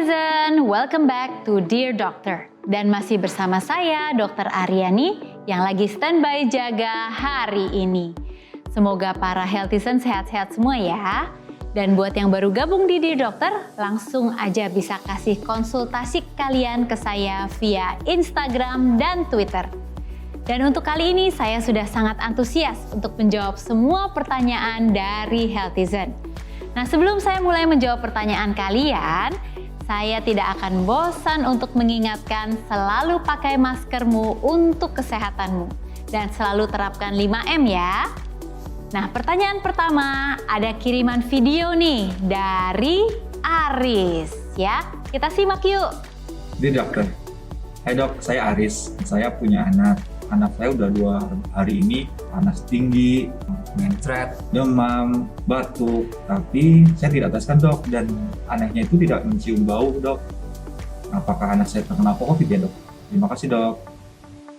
Healthizen, welcome back to Dear Doctor. Dan masih bersama saya, Dr. Aryani, yang lagi standby jaga hari ini. Semoga para Healthizen sehat-sehat semua ya. Dan buat yang baru gabung di Dear Doctor, langsung aja bisa kasih konsultasi kalian ke saya via Instagram dan Twitter. Dan untuk kali ini saya sudah sangat antusias untuk menjawab semua pertanyaan dari Healthizen. Nah, sebelum saya mulai menjawab pertanyaan kalian, saya tidak akan bosan untuk mengingatkan selalu pakai maskermu untuk kesehatanmu dan selalu terapkan 5M ya. Nah, pertanyaan pertama, ada kiriman video nih dari Aris ya. Kita simak yuk. Dear Dokter, hai dok, saya Aris. Saya punya anak. Anak saya udah 2 hari ini panas tinggi, mencret, demam, batuk. Tapi saya tidak teskan dok, dan anaknya itu tidak mencium bau dok. Apakah anak saya terkena COVID ya dok? Terima kasih dok.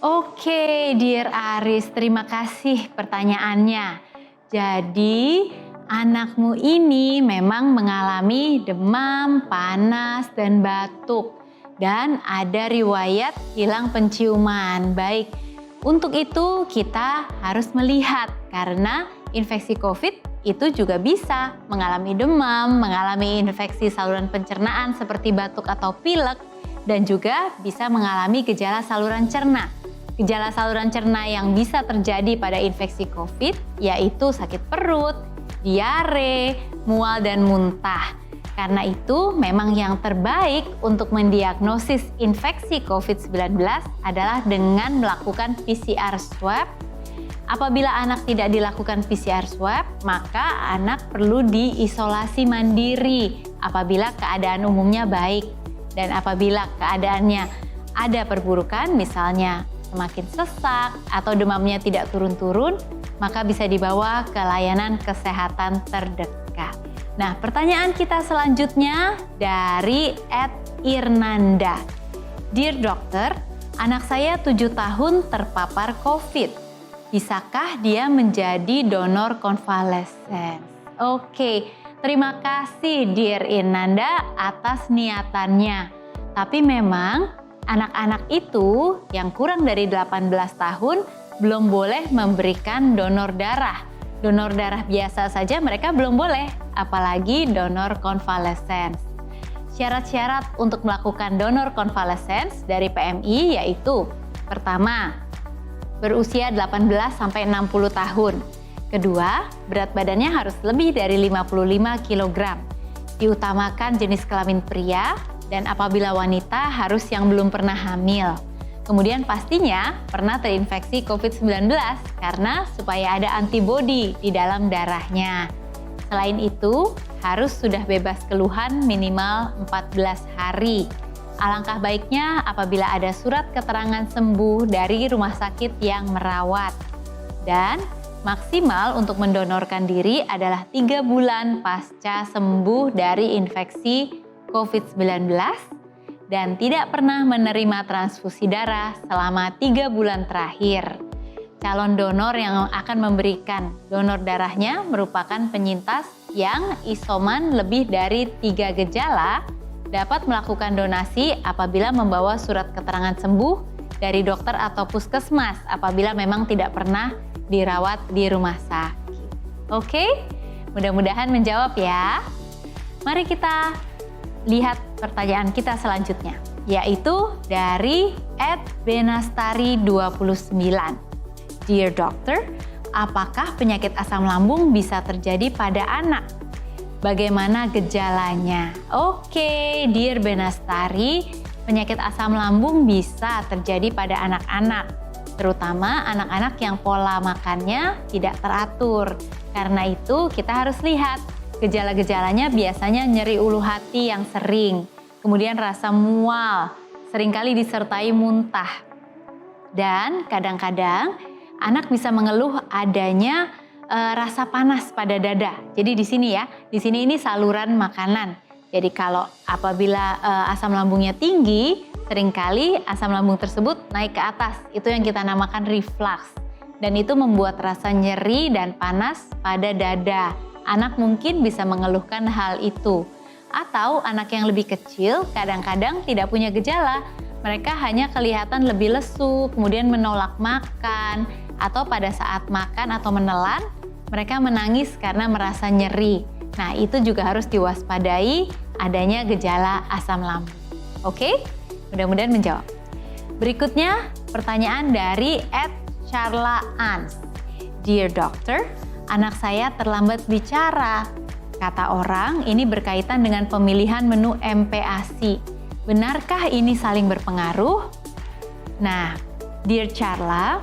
Oke, Dear Aris, terima kasih pertanyaannya. Jadi, anakmu ini memang mengalami demam, panas, dan batuk. Dan ada riwayat hilang penciuman. Baik, untuk itu kita harus melihat karena infeksi COVID itu juga bisa mengalami demam, mengalami infeksi saluran pencernaan seperti batuk atau pilek, dan juga bisa mengalami gejala saluran cerna. Gejala saluran cerna yang bisa terjadi pada infeksi COVID yaitu sakit perut, diare, mual, dan muntah. Karena itu memang yang terbaik untuk mendiagnosis infeksi COVID-19 adalah dengan melakukan PCR swab. Apabila anak tidak dilakukan PCR swab, maka anak perlu diisolasi mandiri apabila keadaan umumnya baik. Dan apabila keadaannya ada perburukan, misalnya semakin sesak atau demamnya tidak turun-turun, maka bisa dibawa ke layanan kesehatan terdekat. Nah, pertanyaan kita selanjutnya dari @irnanda. Dear Dokter, anak saya 7 tahun terpapar COVID. Bisakah dia menjadi donor konvalesen? Oke, terima kasih Dear Irnanda atas niatannya. Tapi memang anak-anak itu yang kurang dari 18 tahun belum boleh memberikan donor darah. Donor darah biasa saja mereka belum boleh, apalagi donor konvalesen. Syarat-syarat untuk melakukan donor konvalesen dari PMI yaitu: pertama, berusia 18 sampai 60 tahun. Kedua, berat badannya harus lebih dari 55 kg. Diutamakan jenis kelamin pria, dan apabila wanita harus yang belum pernah hamil. Kemudian pastinya pernah terinfeksi COVID-19 karena supaya ada antibodi di dalam darahnya. Selain itu, harus sudah bebas keluhan minimal 14 hari. Alangkah baiknya apabila ada surat keterangan sembuh dari rumah sakit yang merawat. Dan maksimal untuk mendonorkan diri adalah 3 bulan pasca sembuh dari infeksi COVID-19 dan tidak pernah menerima transfusi darah selama 3 bulan terakhir. Calon donor yang akan memberikan donor darahnya merupakan penyintas yang isoman lebih dari 3 gejala dapat melakukan donasi apabila membawa surat keterangan sembuh dari dokter atau puskesmas apabila memang tidak pernah dirawat di rumah sakit. Oke, mudah-mudahan menjawab ya. Mari kita lihat pertanyaan kita selanjutnya, yaitu dari @benastari29. Dear Doctor, apakah penyakit asam lambung bisa terjadi pada anak? Bagaimana gejalanya? Oke, Dear Benastari, penyakit asam lambung bisa terjadi pada anak-anak, terutama anak-anak yang pola makannya tidak teratur. Karena itu kita harus lihat gejala-gejalanya biasanya nyeri ulu hati yang sering, kemudian rasa mual, seringkali disertai muntah. Dan kadang-kadang anak bisa mengeluh adanya rasa panas pada dada. Jadi di sini ya, di sini ini saluran makanan. Jadi kalau apabila asam lambungnya tinggi, seringkali asam lambung tersebut naik ke atas. Itu yang kita namakan reflux. Dan itu membuat rasa nyeri dan panas pada dada. Anak mungkin bisa mengeluhkan hal itu. Atau anak yang lebih kecil kadang-kadang tidak punya gejala. Mereka hanya kelihatan lebih lesu, kemudian menolak makan, atau pada saat makan atau menelan, mereka menangis karena merasa nyeri. Nah, itu juga harus diwaspadai adanya gejala asam lambung. Oke? Mudah-mudahan menjawab. Berikutnya, pertanyaan dari @charla_ans. Dear Doctor, anak saya terlambat bicara. Kata orang, ini berkaitan dengan pemilihan menu MPASI. Benarkah ini saling berpengaruh? Nah, Dear Charla,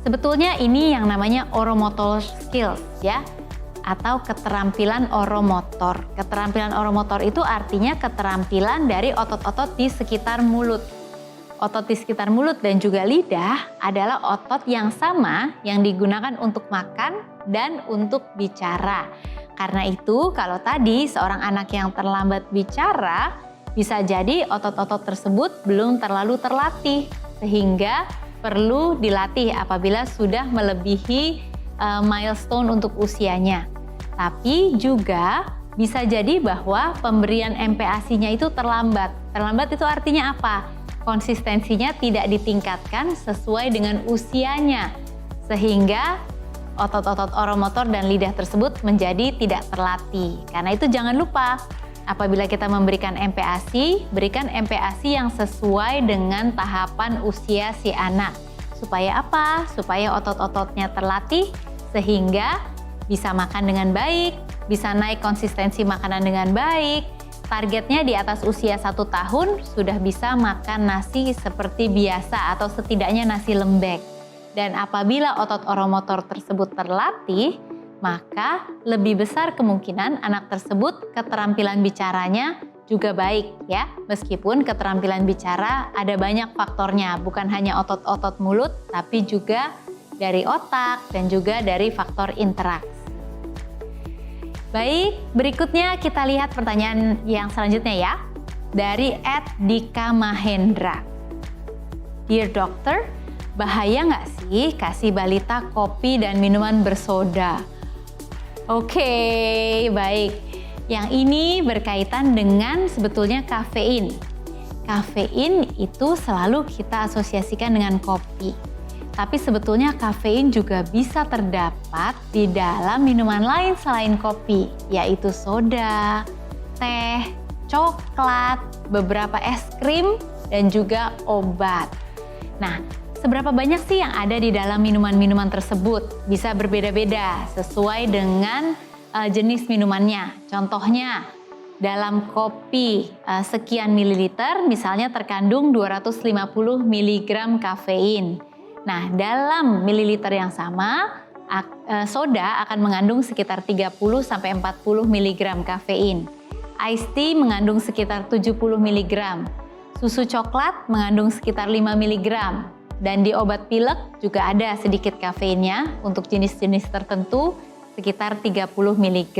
sebetulnya ini yang namanya oromotor skills ya, atau keterampilan oromotor. Keterampilan oromotor itu artinya keterampilan dari otot-otot di sekitar mulut. Otot di sekitar mulut dan juga lidah adalah otot yang sama yang digunakan untuk makan dan untuk bicara. Karena itu, kalau tadi seorang anak yang terlambat bicara, bisa jadi otot-otot tersebut belum terlalu terlatih, sehingga perlu dilatih apabila sudah melebihi milestone untuk usianya. Tapi juga bisa jadi bahwa pemberian MPASI-nya itu terlambat. Terlambat itu artinya apa? Konsistensinya tidak ditingkatkan sesuai dengan usianya, sehingga otot-otot oromotor dan lidah tersebut menjadi tidak terlatih. Karena itu jangan lupa, apabila kita memberikan MPASI, berikan MPASI yang sesuai dengan tahapan usia si anak. Supaya apa? Supaya otot-ototnya terlatih sehingga bisa makan dengan baik, bisa naik konsistensi makanan dengan baik. Targetnya di atas usia 1 tahun sudah bisa makan nasi seperti biasa atau setidaknya nasi lembek. Dan apabila otot oromotor tersebut terlatih, maka lebih besar kemungkinan anak tersebut keterampilan bicaranya juga baik ya. Meskipun keterampilan bicara ada banyak faktornya, bukan hanya otot-otot mulut, tapi juga dari otak dan juga dari faktor interaksi. Baik, berikutnya kita lihat pertanyaan yang selanjutnya ya. Dari @Dika Mahendra. Dear Doctor, bahaya nggak sih kasih balita kopi dan minuman bersoda? Oke, baik. Yang ini berkaitan dengan sebetulnya kafein. Kafein itu selalu kita asosiasikan dengan kopi. Tapi sebetulnya kafein juga bisa terdapat di dalam minuman lain selain kopi, yaitu soda, teh, coklat, beberapa es krim, dan juga obat. Nah, seberapa banyak sih yang ada di dalam minuman-minuman tersebut? Bisa berbeda-beda sesuai dengan jenis minumannya. Contohnya, dalam kopi sekian mililiter misalnya terkandung 250 mg kafein. Nah, dalam mililiter yang sama, soda akan mengandung sekitar 30-40 mg kafein. Iced tea mengandung sekitar 70 mg. Susu coklat mengandung sekitar 5 mg. Dan di obat pilek juga ada sedikit kafeinnya untuk jenis-jenis tertentu sekitar 30 mg.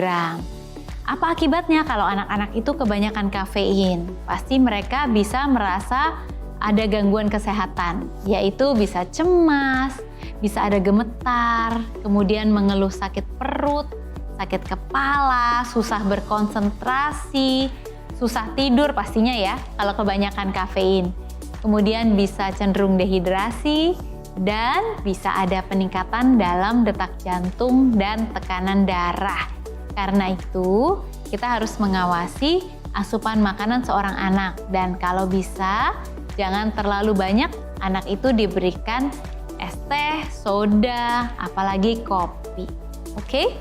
Apa akibatnya kalau anak-anak itu kebanyakan kafein? Pasti mereka bisa merasa ada gangguan kesehatan, yaitu bisa cemas, bisa ada gemetar, kemudian mengeluh sakit perut, sakit kepala, susah berkonsentrasi, susah tidur pastinya ya kalau kebanyakan kafein. Kemudian bisa cenderung dehidrasi dan bisa ada peningkatan dalam detak jantung dan tekanan darah. Karena itu, kita harus mengawasi asupan makanan seorang anak dan kalau bisa jangan terlalu banyak anak itu diberikan es teh, soda, apalagi kopi. Oke?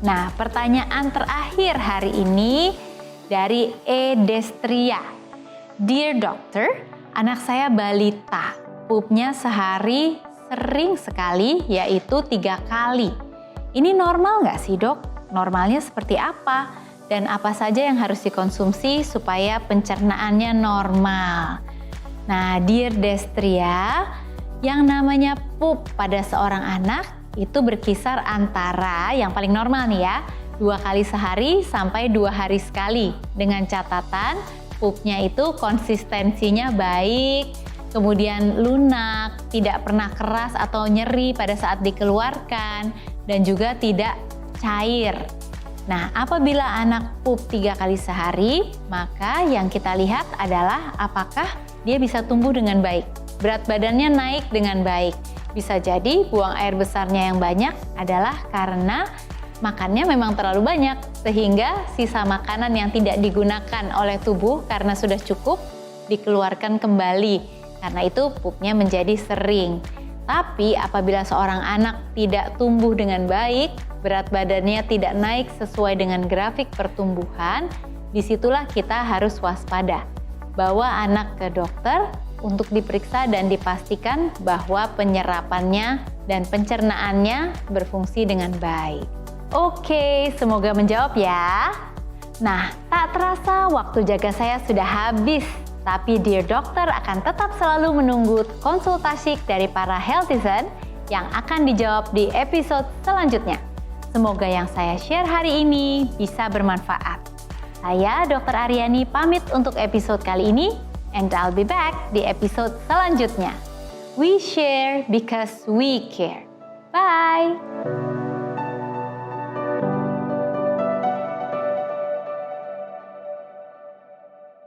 Nah, pertanyaan terakhir hari ini dari Destria. Dear Doctor, anak saya balita, pupnya sehari sering sekali, yaitu 3 kali. Ini normal nggak sih dok? Normalnya seperti apa? Dan apa saja yang harus dikonsumsi supaya pencernaannya normal? Nah, Dear Destria, yang namanya pup pada seorang anak itu berkisar antara yang paling normal nih ya, 2 kali sehari sampai 2 hari sekali. Dengan catatan pupnya itu konsistensinya baik, kemudian lunak, tidak pernah keras atau nyeri pada saat dikeluarkan, dan juga tidak cair. Nah, apabila anak pup 3 kali sehari, maka yang kita lihat adalah apakah dia bisa tumbuh dengan baik. Berat badannya naik dengan baik. Bisa jadi buang air besarnya yang banyak adalah karena makannya memang terlalu banyak, sehingga sisa makanan yang tidak digunakan oleh tubuh karena sudah cukup dikeluarkan kembali. Karena itu pupnya menjadi sering. Tapi apabila seorang anak tidak tumbuh dengan baik, berat badannya tidak naik sesuai dengan grafik pertumbuhan, disitulah kita harus waspada. Bawa anak ke dokter untuk diperiksa dan dipastikan bahwa penyerapannya dan pencernaannya berfungsi dengan baik. Oke, semoga menjawab ya. Nah, tak terasa waktu jaga saya sudah habis. Tapi Dear Dokter akan tetap selalu menunggu konsultasi dari para healthizen yang akan dijawab di episode selanjutnya. Semoga yang saya share hari ini bisa bermanfaat. Saya Dr. Aryani pamit untuk episode kali ini, and I'll be back di episode selanjutnya. We share because we care. Bye!